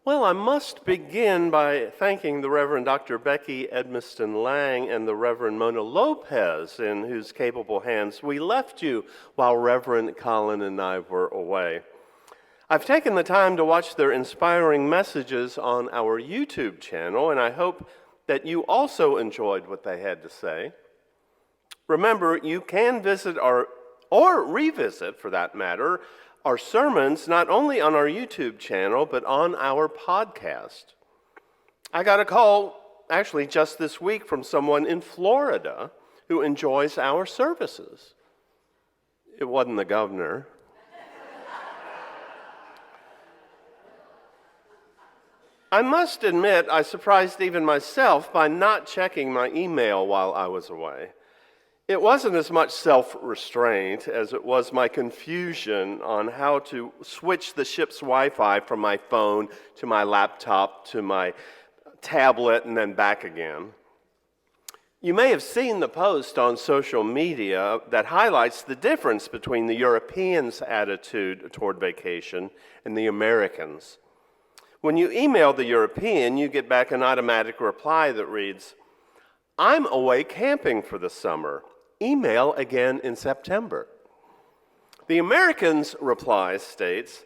Well, I must begin by thanking the Reverend Dr. Becky Edmiston Lang and the Reverend Mona Lopez, in whose capable hands we left you while Reverend Colin and I were away. I've taken the time to watch their inspiring messages on our YouTube channel, and I hope that you also enjoyed what they had to say. Remember, you can visit or revisit, for that matter, our sermons not only on our YouTube channel, but on our podcast. I got a call, actually just this week, from someone in Florida who enjoys our services. It wasn't the governor. I must admit, I surprised even myself by not checking my email while I was away. It wasn't as much self-restraint as it was my confusion on how to switch the ship's Wi-Fi from my phone to my laptop to my tablet and then back again. You may have seen the post on social media that highlights the difference between the Europeans' attitude toward vacation and the Americans'. When you email the European, you get back an automatic reply that reads, "I'm away camping for the summer. Email again in September." The American's reply states,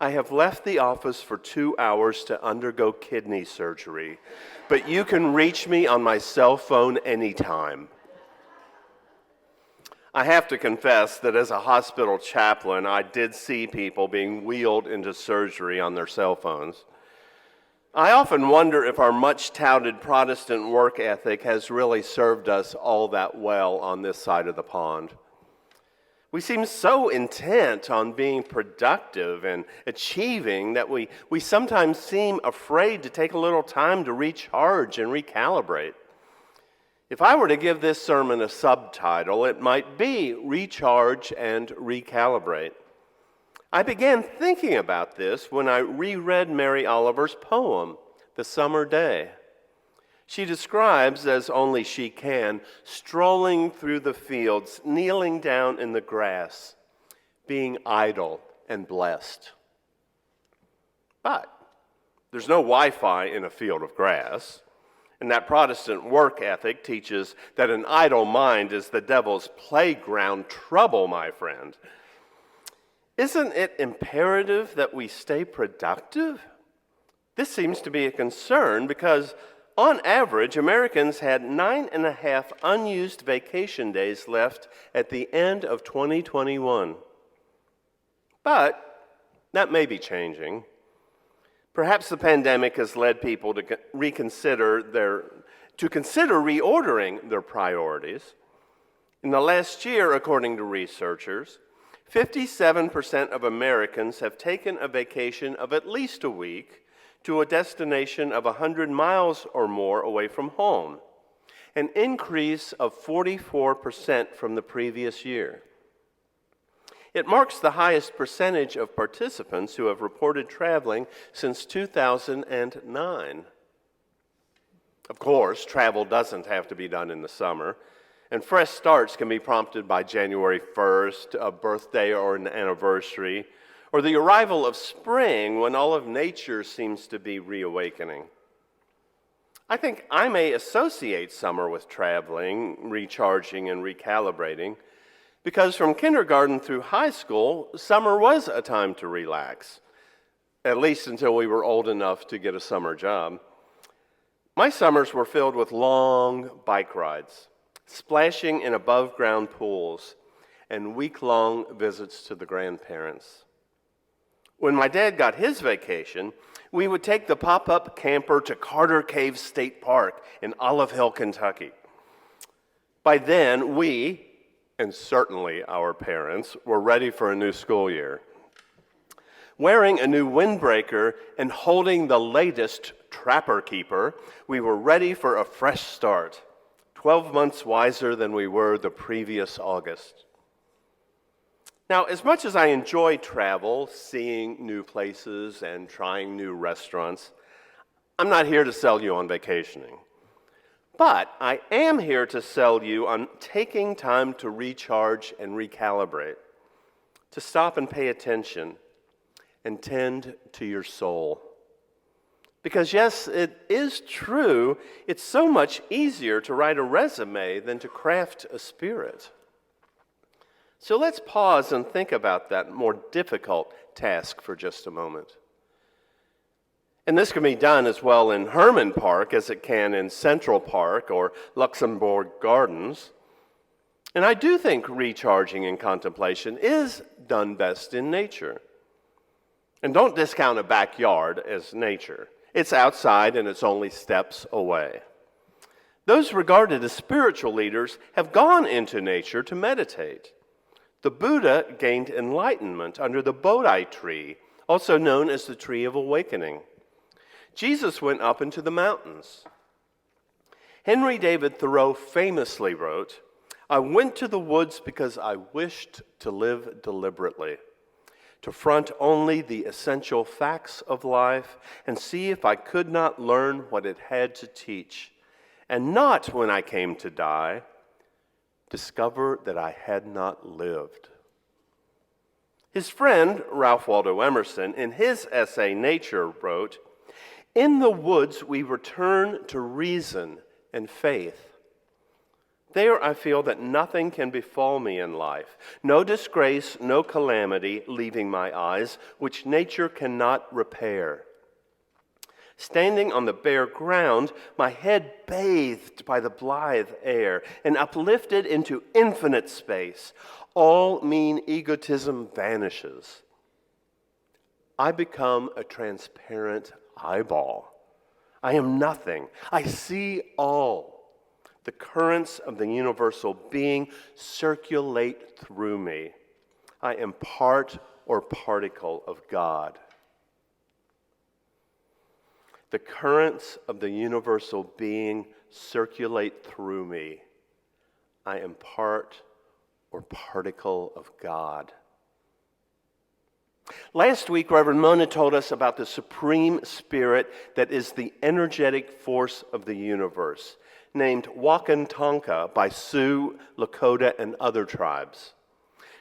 "I have left the office for 2 hours to undergo kidney surgery, but you can reach me on my cell phone anytime." I have to confess that as a hospital chaplain, I did see people being wheeled into surgery on their cell phones. I often wonder if our much-touted Protestant work ethic has really served us all that well on this side of the pond. We seem so intent on being productive and achieving that we sometimes seem afraid to take a little time to recharge and recalibrate. If I were to give this sermon a subtitle, it might be Recharge and Recalibrate. I began thinking about this when I reread Mary Oliver's poem, The Summer Day. She describes, as only she can, strolling through the fields, kneeling down in the grass, being idle and blessed. But there's no Wi-Fi in a field of grass, and that Protestant work ethic teaches that an idle mind is the devil's playground trouble, my friend. Isn't it imperative that we stay productive? This seems to be a concern because, on average, Americans had 9.5 unused vacation days left at the end of 2021. But that may be changing. Perhaps the pandemic has led people to consider reordering their priorities. In the last year, according to researchers, 57% of Americans have taken a vacation of at least a week to a destination of 100 miles or more away from home, an increase of 44% from the previous year. It marks the highest percentage of participants who have reported traveling since 2009. Of course, travel doesn't have to be done in the summer. And fresh starts can be prompted by January 1st, a birthday or an anniversary, or the arrival of spring when all of nature seems to be reawakening. I think I may associate summer with traveling, recharging, and recalibrating, because from kindergarten through high school, summer was a time to relax, at least until we were old enough to get a summer job. My summers were filled with long bike rides, splashing in above-ground pools, and week-long visits to the grandparents. When my dad got his vacation, we would take the pop-up camper to Carter Cave State Park in Olive Hill, Kentucky. By then, we, and certainly our parents, were ready for a new school year. Wearing a new windbreaker and holding the latest Trapper Keeper, we were ready for a fresh start. 12 months wiser than we were the previous August. Now, as much as I enjoy travel, seeing new places, and trying new restaurants, I'm not here to sell you on vacationing. But I am here to sell you on taking time to recharge and recalibrate, to stop and pay attention, and tend to your soul. Because yes, it is true, it's so much easier to write a resume than to craft a spirit. So let's pause and think about that more difficult task for just a moment. And this can be done as well in Herman Park as it can in Central Park or Luxembourg Gardens. And I do think recharging in contemplation is done best in nature. And don't discount a backyard as nature. It's outside and it's only steps away. Those regarded as spiritual leaders have gone into nature to meditate. The Buddha gained enlightenment under the Bodhi tree, also known as the Tree of Awakening. Jesus went up into the mountains. Henry David Thoreau famously wrote, "I went to the woods because I wished to live deliberately, to front only the essential facts of life and see if I could not learn what it had to teach, and not, when I came to die, discover that I had not lived." His friend, Ralph Waldo Emerson, in his essay Nature, wrote, "In the woods we return to reason and faith. There I feel that nothing can befall me in life, no disgrace, no calamity leaving my eyes, which nature cannot repair. Standing on the bare ground, my head bathed by the blithe air and uplifted into infinite space, all mean egotism vanishes. I become a transparent eyeball. I am nothing. I see all. The currents of the universal being circulate through me. I am part or particle of God. The currents of the universal being circulate through me. I am part or particle of God." Last week, Reverend Mona told us about the supreme spirit that is the energetic force of the universe, named Wakantanka by Sioux, Lakota, and other tribes.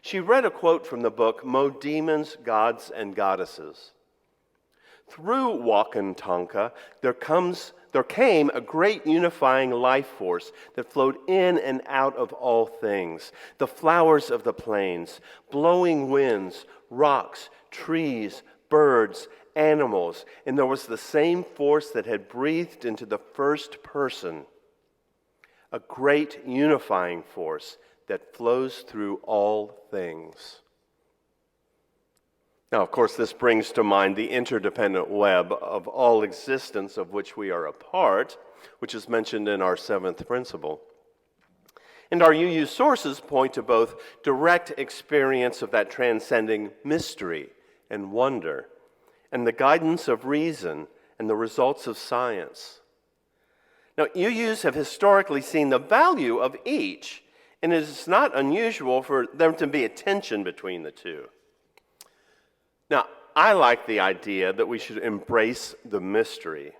She read a quote from the book, Mo Demons, Gods, and Goddesses. Through Wakantanka, there came a great unifying life force that flowed in and out of all things, the flowers of the plains, blowing winds, rocks, trees, birds, animals, and there was the same force that had breathed into the first person, a great unifying force that flows through all things. Now, of course, this brings to mind the interdependent web of all existence of which we are a part, which is mentioned in our seventh principle. And our UU sources point to both direct experience of that transcending mystery and wonder, and the guidance of reason and the results of science. Now, UUs have historically seen the value of each, and it is not unusual for there to be a tension between the two. Now, I like the idea that we should embrace the mystery,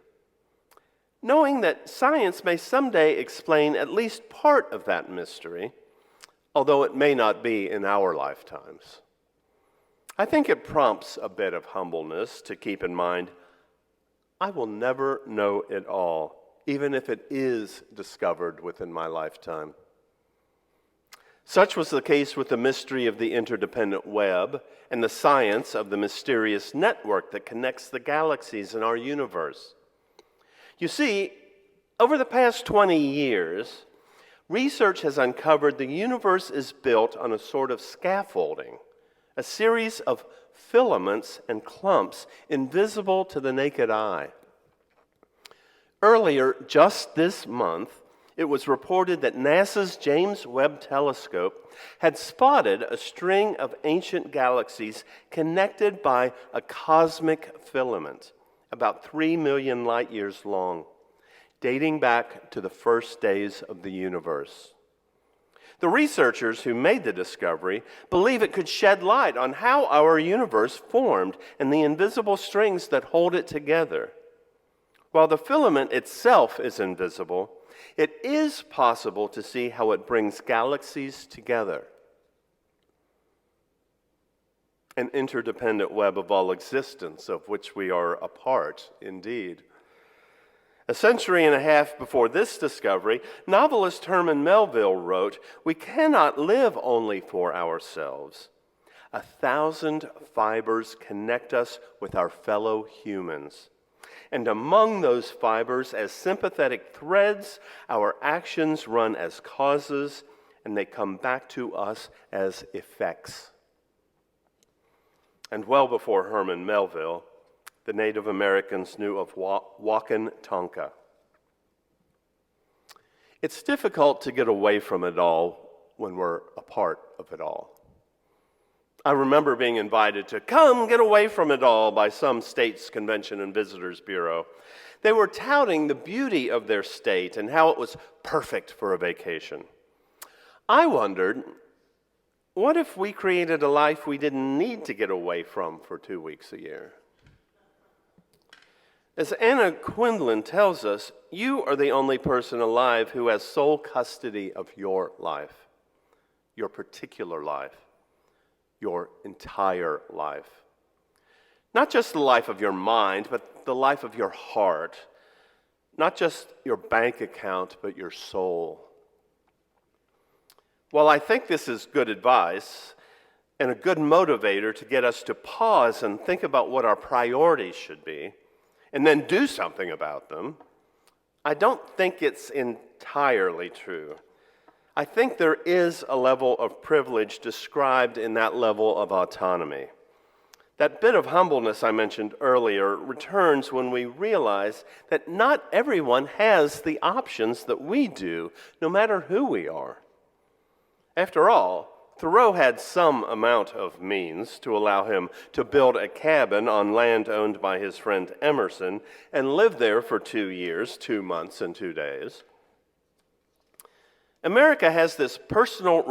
knowing that science may someday explain at least part of that mystery, although it may not be in our lifetimes. I think it prompts a bit of humbleness to keep in mind, I will never know it all, even if it is discovered within my lifetime. Such was the case with the mystery of the interdependent web and the science of the mysterious network that connects the galaxies in our universe. You see, over the past 20 years, research has uncovered the universe is built on a sort of scaffolding, a series of filaments and clumps invisible to the naked eye. Earlier, just this month, it was reported that NASA's James Webb Telescope had spotted a string of ancient galaxies connected by a cosmic filament, about 3 million light years long, dating back to the first days of the universe. The researchers who made the discovery believe it could shed light on how our universe formed and the invisible strings that hold it together. While the filament itself is invisible, it is possible to see how it brings galaxies together. An interdependent web of all existence, of which we are a part, indeed. A century and a half before this discovery, novelist Herman Melville wrote, "We cannot live only for ourselves. 1,000 fibers connect us with our fellow humans. And among those fibers, as sympathetic threads, our actions run as causes, and they come back to us as effects." And well before Herman Melville, the Native Americans knew of Wakan Tonka. It's difficult to get away from it all when we're a part of it all. I remember being invited to come get away from it all by some state's Convention and Visitors Bureau. They were touting the beauty of their state and how it was perfect for a vacation. I wondered, what if we created a life we didn't need to get away from for 2 weeks a year? As Anna Quindlen tells us, you are the only person alive who has sole custody of your life, your particular life, your entire life. Not just the life of your mind, but the life of your heart. Not just your bank account, but your soul. While I think this is good advice and a good motivator to get us to pause and think about what our priorities should be, and then do something about them, I don't think it's entirely true. I think there is a level of privilege described in that level of autonomy. That bit of humbleness I mentioned earlier returns when we realize that not everyone has the options that we do, no matter who we are. After all, Thoreau had some amount of means to allow him to build a cabin on land owned by his friend Emerson and live there for 2 years, 2 months, and 2 days. America has this personal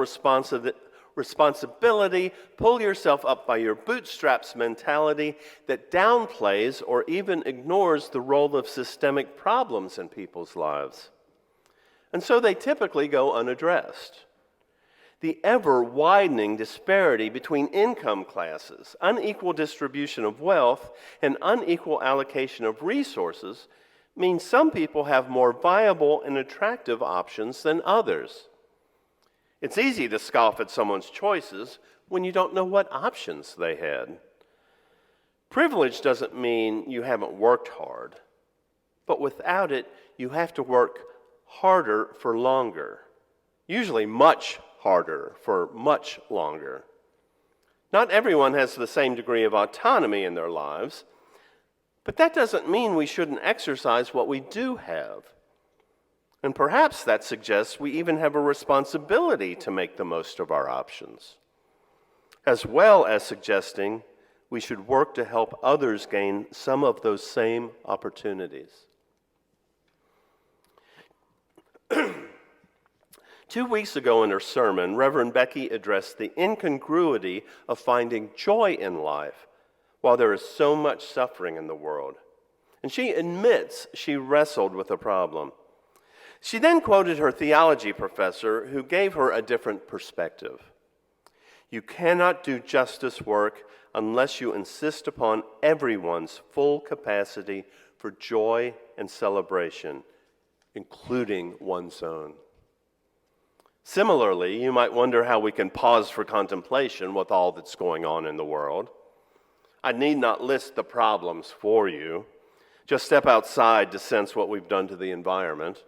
responsibility, pull yourself up by your bootstraps mentality that downplays or even ignores the role of systemic problems in people's lives. And so they typically go unaddressed. The ever-widening disparity between income classes, unequal distribution of wealth, and unequal allocation of resources means some people have more viable and attractive options than others. It's easy to scoff at someone's choices when you don't know what options they had. Privilege doesn't mean you haven't worked hard, but without it, you have to work harder for longer, usually much harder for much longer. Not everyone has the same degree of autonomy in their lives, but that doesn't mean we shouldn't exercise what we do have. And perhaps that suggests we even have a responsibility to make the most of our options, as well as suggesting we should work to help others gain some of those same opportunities. 2 weeks ago in her sermon, Reverend Becky addressed the incongruity of finding joy in life while there is so much suffering in the world. And she admits she wrestled with the problem. She then quoted her theology professor, who gave her a different perspective. You cannot do justice work unless you insist upon everyone's full capacity for joy and celebration, including one's own. Similarly, you might wonder how we can pause for contemplation with all that's going on in the world. I need not list the problems for you. Just step outside to sense what we've done to the environment.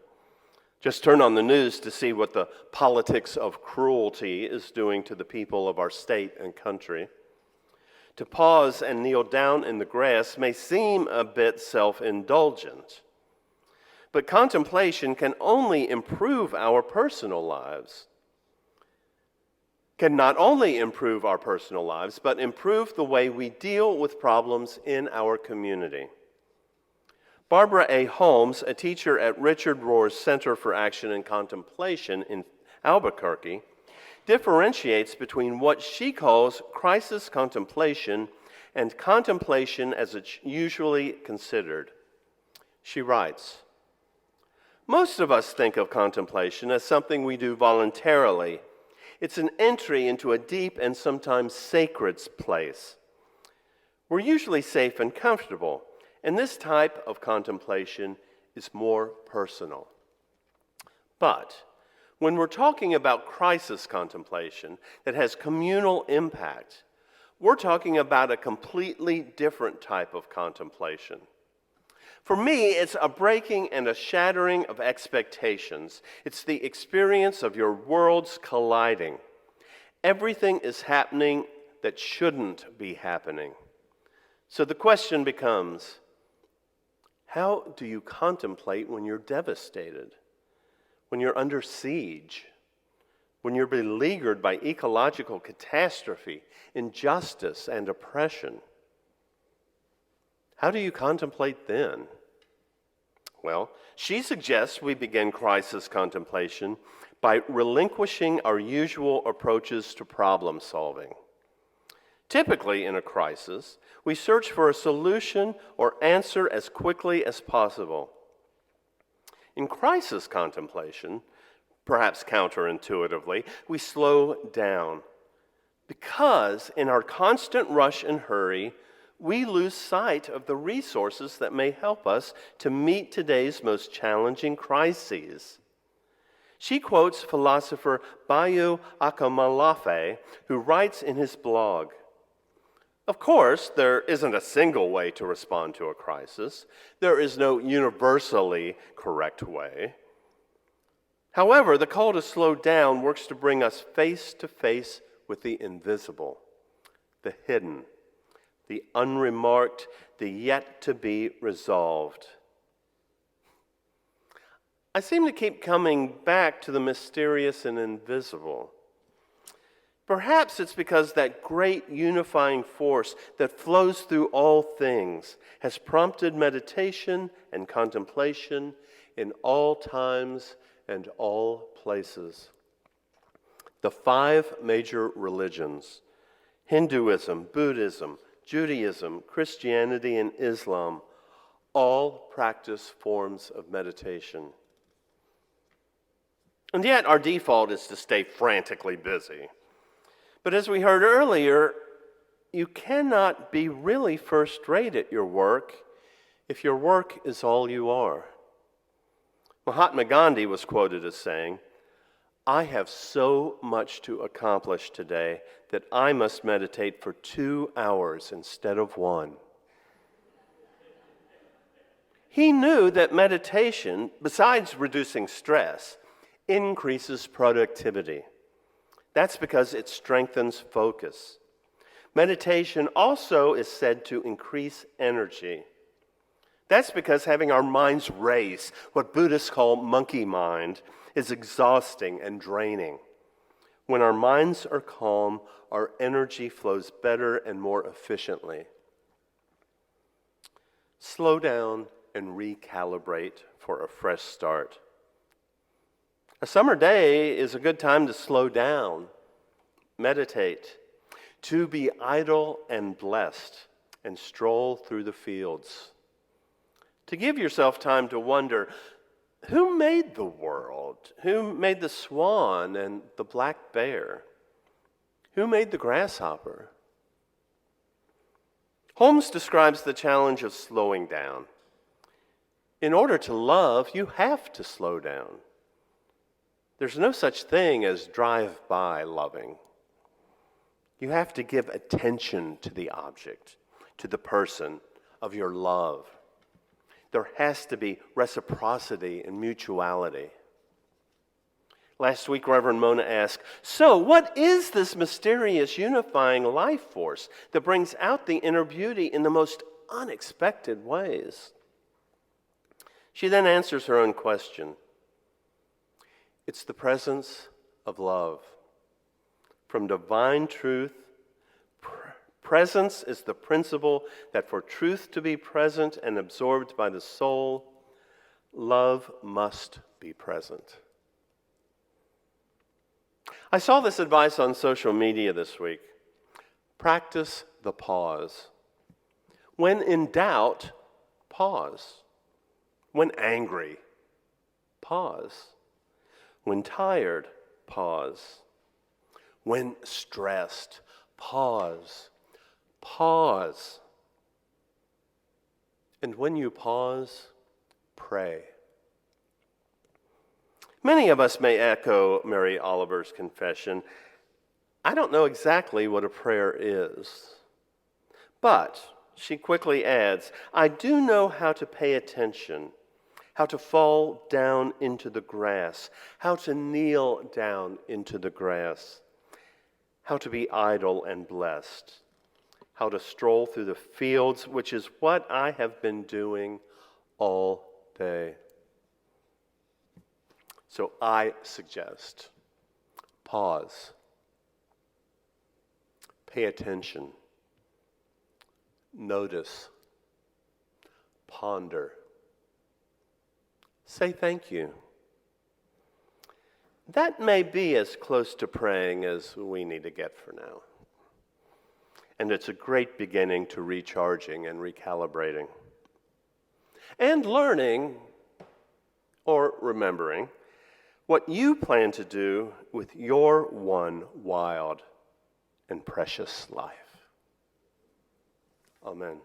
Just turn on the news to see what the politics of cruelty is doing to the people of our state and country. To pause and kneel down in the grass may seem a bit self-indulgent, but contemplation can only improve our personal lives. Can not only improve our personal lives, but improve the way we deal with problems in our community. Barbara A. Holmes, a teacher at Richard Rohr's Center for Action and Contemplation in Albuquerque, differentiates between what she calls crisis contemplation and contemplation as it's usually considered. She writes, most of us think of contemplation as something we do voluntarily. It's an entry into a deep and sometimes sacred place. We're usually safe and comfortable, and this type of contemplation is more personal. But when we're talking about crisis contemplation that has communal impact, we're talking about a completely different type of contemplation. For me, it's a breaking and a shattering of expectations. It's the experience of your worlds colliding. Everything is happening that shouldn't be happening. So the question becomes, how do you contemplate when you're devastated? When you're under siege? When you're beleaguered by ecological catastrophe, injustice, and oppression? How do you contemplate then? Well, she suggests we begin crisis contemplation by relinquishing our usual approaches to problem solving. Typically, in a crisis, we search for a solution or answer as quickly as possible. In crisis contemplation, perhaps counterintuitively, we slow down because in our constant rush and hurry, we lose sight of the resources that may help us to meet today's most challenging crises. She quotes philosopher Bayo Akomolafe, who writes in his blog, "Of course, there isn't a single way to respond to a crisis. There is no universally correct way. However, the call to slow down works to bring us face to face with the invisible, the hidden, the unremarked, the yet to be resolved." I seem to keep coming back to the mysterious and invisible. Perhaps it's because that great unifying force that flows through all things has prompted meditation and contemplation in all times and all places. The 5 major religions, Hinduism, Buddhism, Judaism, Christianity, and Islam, all practice forms of meditation. And yet our default is to stay frantically busy. But as we heard earlier, you cannot be really first-rate at your work if your work is all you are. Mahatma Gandhi was quoted as saying, "I have so much to accomplish today that I must meditate for 2 hours instead of 1. He knew that meditation, besides reducing stress, increases productivity. That's because it strengthens focus. Meditation also is said to increase energy. That's because having our minds race, what Buddhists call monkey mind, is exhausting and draining. When our minds are calm, our energy flows better and more efficiently. Slow down and recalibrate for a fresh start. A summer day is a good time to slow down, meditate, to be idle and blessed, and stroll through the fields. To give yourself time to wonder, who made the world? Who made the swan and the black bear? Who made the grasshopper? Holmes describes the challenge of slowing down. In order to love, you have to slow down. There's no such thing as drive-by loving. You have to give attention to the object, to the person of your love. There has to be reciprocity and mutuality. Last week, Reverend Mona asked, "So, what is this mysterious unifying life force that brings out the inner beauty in the most unexpected ways?" She then answers her own question. It's the presence of love. From divine truth, presence is the principle that for truth to be present and absorbed by the soul, love must be present. I saw this advice on social media this week. Practice the pause. When in doubt, pause. When angry, pause. When tired, pause. When stressed, pause. Pause. And when you pause, pray. Many of us may echo Mary Oliver's confession. I don't know exactly what a prayer is. But she quickly adds, I do know how to pay attention, how to fall down into the grass, how to kneel down into the grass, how to be idle and blessed, how to stroll through the fields, which is what I have been doing all day. So I suggest, pause, pay attention, notice, ponder, say thank you. That may be as close to praying as we need to get for now. And it's a great beginning to recharging and recalibrating. And learning, or remembering, what you plan to do with your one wild and precious life. Amen.